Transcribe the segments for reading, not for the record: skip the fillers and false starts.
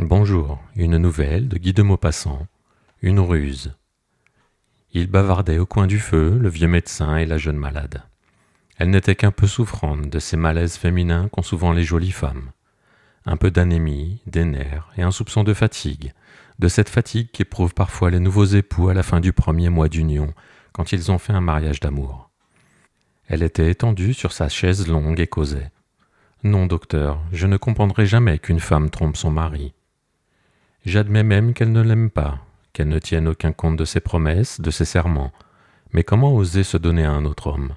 Bonjour, une nouvelle de Guy de Maupassant, une ruse. Ils bavardaient au coin du feu, le vieux médecin et la jeune malade. Elle n'était qu'un peu souffrante de ces malaises féminins qu'ont souvent les jolies femmes. Un peu d'anémie, des nerfs et un soupçon de fatigue, de cette fatigue qu'éprouvent parfois les nouveaux époux à la fin du premier mois d'union, quand ils ont fait un mariage d'amour. Elle était étendue sur sa chaise longue et causait. Non, docteur, je ne comprendrai jamais qu'une femme trompe son mari. J'admets même qu'elle ne l'aime pas, qu'elle ne tienne aucun compte de ses promesses, de ses serments. Mais comment oser se donner à un autre homme?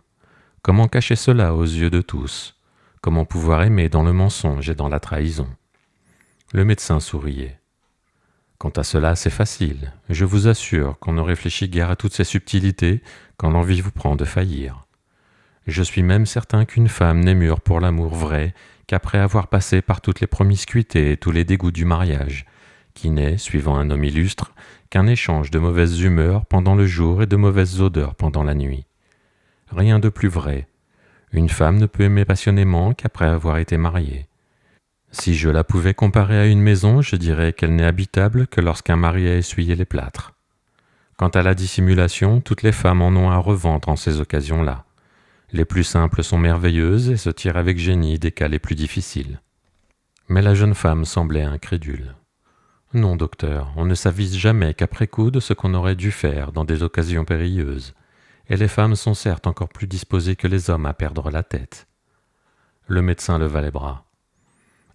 Comment cacher cela aux yeux de tous? Comment pouvoir aimer dans le mensonge et dans la trahison? Le médecin souriait. Quant à cela, c'est facile. Je vous assure qu'on ne réfléchit guère à toutes ces subtilités quand l'envie vous prend de faillir. Je suis même certain qu'une femme n'est mûre pour l'amour vrai qu'après avoir passé par toutes les promiscuités et tous les dégoûts du mariage, qui n'est, suivant un homme illustre, qu'un échange de mauvaises humeurs pendant le jour et de mauvaises odeurs pendant la nuit. Rien de plus vrai. Une femme ne peut aimer passionnément qu'après avoir été mariée. Si je la pouvais comparer à une maison, je dirais qu'elle n'est habitable que lorsqu'un mari a essuyé les plâtres. Quant à la dissimulation, toutes les femmes en ont à revendre en ces occasions-là. Les plus simples sont merveilleuses et se tirent avec génie des cas les plus difficiles. Mais la jeune femme semblait incrédule. Non, docteur, on ne s'avise jamais qu'après coup de ce qu'on aurait dû faire dans des occasions périlleuses, et les femmes sont certes encore plus disposées que les hommes à perdre la tête. Le médecin leva les bras.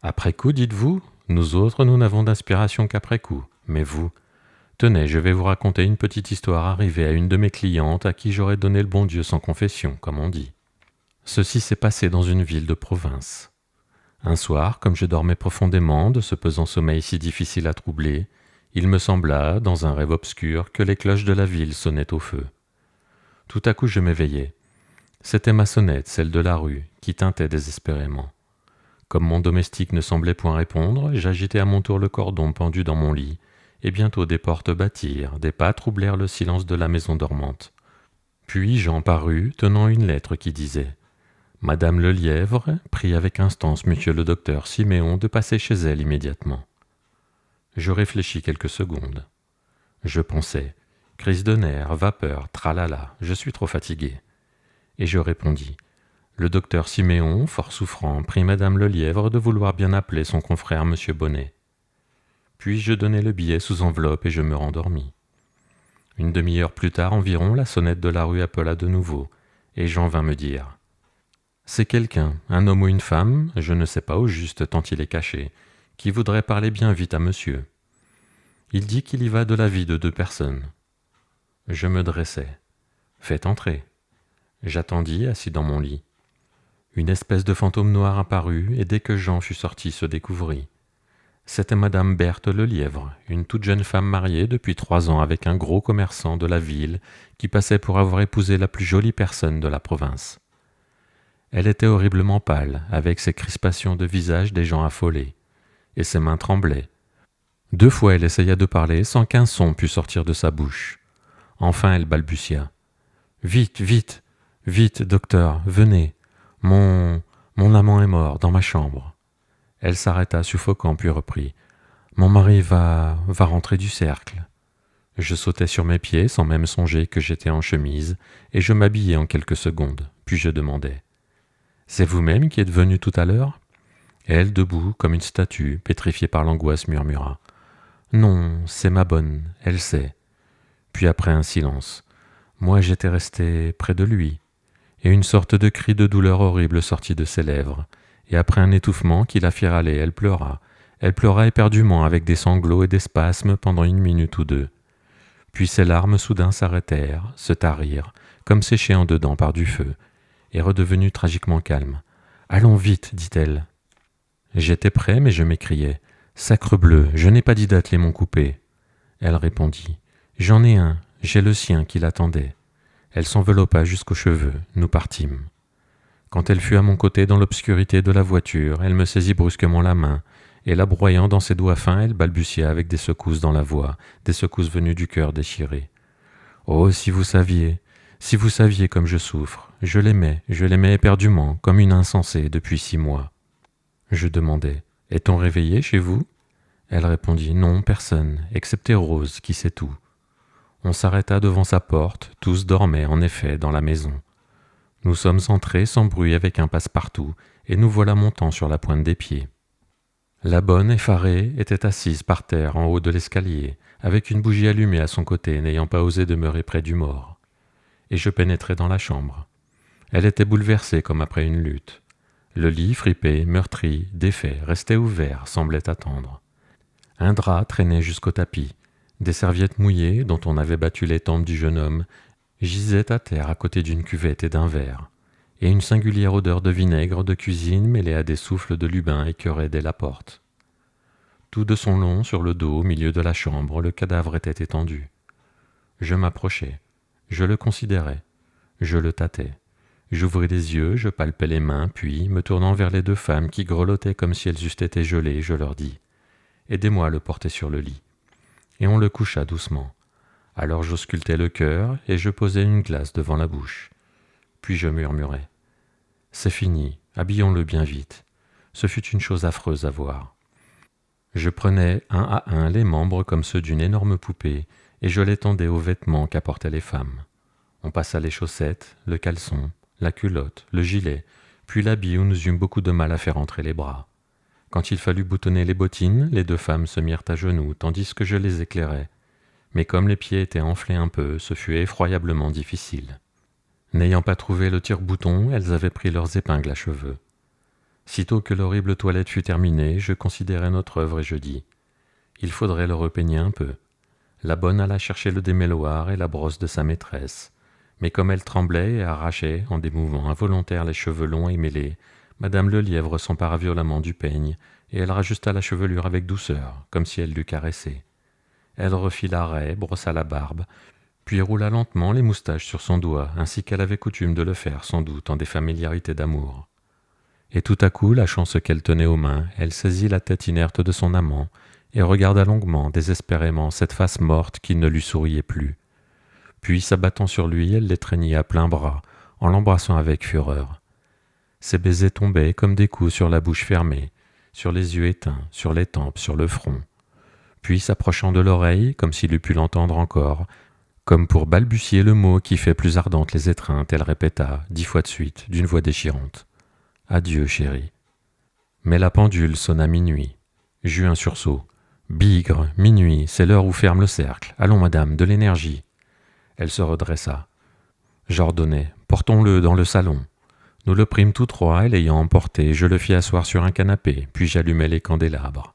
Après coup, dites-vous? Nous autres, nous n'avons d'inspiration qu'après coup, mais vous... Tenez, je vais vous raconter une petite histoire arrivée à une de mes clientes à qui j'aurais donné le bon Dieu sans confession, comme on dit. Ceci s'est passé dans une ville de province. Un soir, comme je dormais profondément de ce pesant sommeil si difficile à troubler, il me sembla, dans un rêve obscur, que les cloches de la ville sonnaient au feu. Tout à coup je m'éveillai. C'était ma sonnette, celle de la rue, qui tintait désespérément. Comme mon domestique ne semblait point répondre, j'agitai à mon tour le cordon pendu dans mon lit, et bientôt des portes battirent, des pas troublèrent le silence de la maison dormante. Puis Jean parut, tenant une lettre qui disait « Madame Lelièvre prie avec instance monsieur le docteur Siméon de passer chez elle immédiatement. » Je réfléchis quelques secondes. Je pensais « Crise de nerfs, vapeur, tralala, je suis trop fatigué. » Et je répondis « Le docteur Siméon, fort souffrant, prie madame Lelièvre de vouloir bien appeler son confrère monsieur Bonnet. » Puis je donnai le billet sous enveloppe et je me rendormis. Une demi-heure plus tard environ, la sonnette de la rue appela de nouveau, et Jean vint me dire « C'est quelqu'un, un homme ou une femme, je ne sais pas au juste tant il est caché, qui voudrait parler bien vite à monsieur. Il dit qu'il y va de la vie de 2 personnes. » Je me dressai. « Faites entrer. » J'attendis, assis dans mon lit. Une espèce de fantôme noir apparut, et dès que Jean fut sorti, se découvrit. C'était madame Berthe Lelièvre, une toute jeune femme mariée depuis 3 ans avec un gros commerçant de la ville qui passait pour avoir épousé la plus jolie personne de la province. Elle était horriblement pâle, avec ses crispations de visage des gens affolés, et ses mains tremblaient. 2 fois elle essaya de parler sans qu'un son pût sortir de sa bouche. Enfin elle balbutia. « Vite, vite, vite, docteur, venez. Mon amant est mort dans ma chambre. » Elle s'arrêta suffoquant puis reprit. « Mon mari va rentrer du cercle. » Je sautai sur mes pieds sans même songer que j'étais en chemise, et je m'habillai en quelques secondes, puis je demandai. « C'est vous-même qui êtes venu tout à l'heure ?» Elle, debout, comme une statue, pétrifiée par l'angoisse, murmura. « Non, c'est ma bonne, elle sait. » Puis après un silence. Moi j'étais resté près de lui, et une sorte de cri de douleur horrible sortit de ses lèvres, et après un étouffement qui la fit râler, elle pleura. Elle pleura éperdument avec des sanglots et des spasmes pendant 1 minute ou 2. Puis ses larmes soudain s'arrêtèrent, se tarirent, comme séchées en dedans par du feu, et redevenue tragiquement calme. « Allons vite, dit-elle. » J'étais prêt, mais je m'écriai. « Sacrebleu, je n'ai pas dit d'atteler mon coupé. » Elle répondit. « J'en ai un, j'ai le sien qui l'attendait. » Elle s'enveloppa jusqu'aux cheveux, nous partîmes. Quand elle fut à mon côté dans l'obscurité de la voiture, elle me saisit brusquement la main, et la broyant dans ses doigts fins, elle balbutia avec des secousses dans la voix, des secousses venues du cœur déchiré. « Oh, si vous saviez comme je souffre. Je l'aimais éperdument, comme une insensée, depuis 6 mois. » Je demandai. « Est-on réveillé chez vous ?» Elle répondit « Non, personne, excepté Rose, qui sait tout. » On s'arrêta devant sa porte, tous dormaient en effet dans la maison. Nous sommes entrés sans bruit avec un passe-partout, et nous voilà montant sur la pointe des pieds. La bonne, effarée, était assise par terre en haut de l'escalier, avec une bougie allumée à son côté, n'ayant pas osé demeurer près du mort. Et je pénétrai dans la chambre. Elle était bouleversée comme après une lutte. Le lit, fripé, meurtri, défait, restait ouvert, semblait attendre. Un drap traînait jusqu'au tapis. Des serviettes mouillées, dont on avait battu les tempes du jeune homme, gisaient à terre à côté d'une cuvette et d'un verre. Et une singulière odeur de vinaigre de cuisine mêlée à des souffles de lubin écœurait dès la porte. Tout de son long, sur le dos, au milieu de la chambre, le cadavre était étendu. Je m'approchai. Je le considérais. Je le tâtai. J'ouvris les yeux, je palpai les mains, puis, me tournant vers les deux femmes qui grelottaient comme si elles eussent été gelées, je leur dis « Aidez-moi à le porter sur le lit. » Et on le coucha doucement. Alors j'auscultai le cœur et je posai une glace devant la bouche. Puis je murmurai « C'est fini, habillons-le bien vite. » Ce fut une chose affreuse à voir. Je prenais un à un les membres comme ceux d'une énorme poupée et je les tendais aux vêtements qu'apportaient les femmes. On passa les chaussettes, le caleçon, la culotte, le gilet, puis l'habit où nous eûmes beaucoup de mal à faire entrer les bras. Quand il fallut boutonner les bottines, les deux femmes se mirent à genoux tandis que je les éclairais. Mais comme les pieds étaient enflés un peu, ce fut effroyablement difficile. N'ayant pas trouvé le tire-bouton, elles avaient pris leurs épingles à cheveux. Sitôt que l'horrible toilette fut terminée, je considérai notre œuvre et je dis « Il faudrait le repeigner un peu. » La bonne alla chercher le démêloir et la brosse de sa maîtresse. Mais comme elle tremblait et arrachait, en des mouvements involontaires, les cheveux longs et mêlés, Madame Lelièvre s'empara violemment du peigne, et elle rajusta la chevelure avec douceur, comme si elle l'eût caressée. Elle refit l'arrêt, brossa la barbe, puis roula lentement les moustaches sur son doigt, ainsi qu'elle avait coutume de le faire, sans doute, en des familiarités d'amour. Et tout à coup, lâchant ce qu'elle tenait aux mains, elle saisit la tête inerte de son amant, et regarda longuement, désespérément, cette face morte qui ne lui souriait plus. Puis, s'abattant sur lui, elle l'étreignit à plein bras, en l'embrassant avec fureur. Ses baisers tombaient comme des coups sur la bouche fermée, sur les yeux éteints, sur les tempes, sur le front. Puis, s'approchant de l'oreille, comme s'il eût pu l'entendre encore, comme pour balbutier le mot qui fait plus ardentes les étreintes, elle répéta, 10 fois de suite, d'une voix déchirante. « Adieu, chérie. » Mais la pendule sonna minuit. J'eus un sursaut. « Bigre, minuit, c'est l'heure où ferme le cercle. Allons, madame, de l'énergie. » Elle se redressa. J'ordonnai, « Portons-le dans le salon. » Nous le prîmes tous trois, et l'ayant emporté, je le fis asseoir sur un canapé, puis j'allumai les candélabres.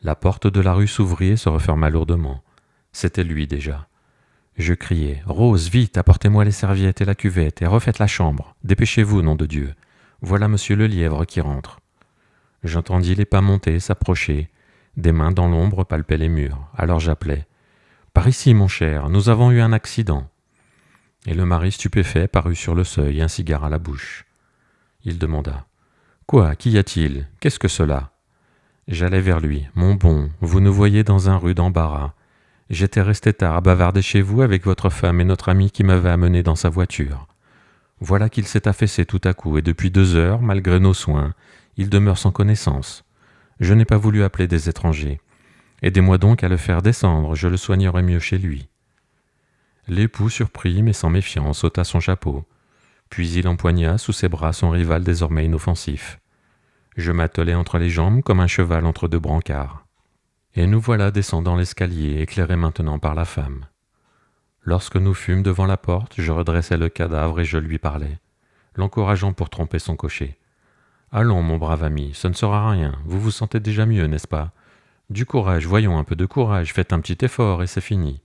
La porte de la rue s'ouvrit et se referma lourdement. C'était lui déjà. Je criai, « Rose, vite, apportez-moi les serviettes et la cuvette, et refaites la chambre. Dépêchez-vous, nom de Dieu. Voilà monsieur Lelièvre qui rentre. » J'entendis les pas monter, s'approcher. Des mains dans l'ombre palpaient les murs. Alors j'appelai, « Par ici, mon cher, nous avons eu un accident. » Et le mari stupéfait parut sur le seuil, un cigare à la bouche. Il demanda, « Quoi, qu'y a-t-il? Qu'est-ce que cela ?» J'allai vers lui. « Mon bon, vous nous voyez dans un rude embarras. J'étais resté tard à bavarder chez vous avec votre femme et notre ami qui m'avait amené dans sa voiture. Voilà qu'il s'est affaissé tout à coup, et depuis 2 heures, malgré nos soins, il demeure sans connaissance. Je n'ai pas voulu appeler des étrangers. Aidez-moi donc à le faire descendre, je le soignerai mieux chez lui. » L'époux, surpris mais sans méfiance, ôta son chapeau. Puis il empoigna sous ses bras son rival désormais inoffensif. Je m'attelai entre les jambes comme un cheval entre 2 brancards. Et nous voilà descendant l'escalier, éclairés maintenant par la femme. Lorsque nous fûmes devant la porte, je redressai le cadavre et je lui parlai, l'encourageant pour tromper son cocher. « Allons, mon brave ami, ce ne sera rien, vous vous sentez déjà mieux, n'est-ce pas? Du courage, voyons, un peu de courage, faites un petit effort et c'est fini. »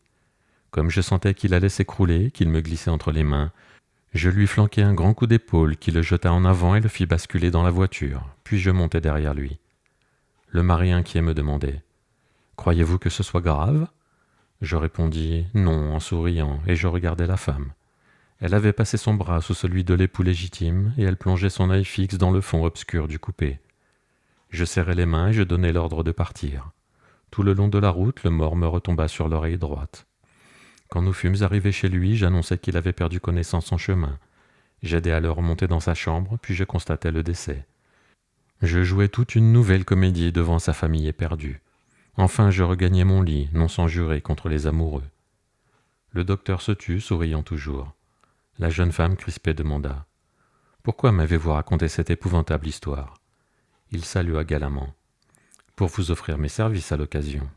Comme je sentais qu'il allait s'écrouler, qu'il me glissait entre les mains, je lui flanquai un grand coup d'épaule qui le jeta en avant et le fit basculer dans la voiture, puis je montai derrière lui. Le mari inquiet me demandait, « Croyez-vous que ce soit grave ?» Je répondis « Non » en souriant, et je regardai la femme. Elle avait passé son bras sous celui de l'époux légitime, et elle plongeait son œil fixe dans le fond obscur du coupé. Je serrai les mains et je donnai l'ordre de partir. Tout le long de la route, le mort me retomba sur l'oreille droite. Quand nous fûmes arrivés chez lui, j'annonçai qu'il avait perdu connaissance en chemin. J'aidai à le remonter dans sa chambre, puis je constatai le décès. Je jouais toute une nouvelle comédie devant sa famille éperdue. Enfin je regagnai mon lit, non sans jurer contre les amoureux. Le docteur se tut, souriant toujours. La jeune femme crispée demanda: « Pourquoi m'avez-vous raconté cette épouvantable histoire ?» Il salua galamment. « Pour vous offrir mes services à l'occasion. »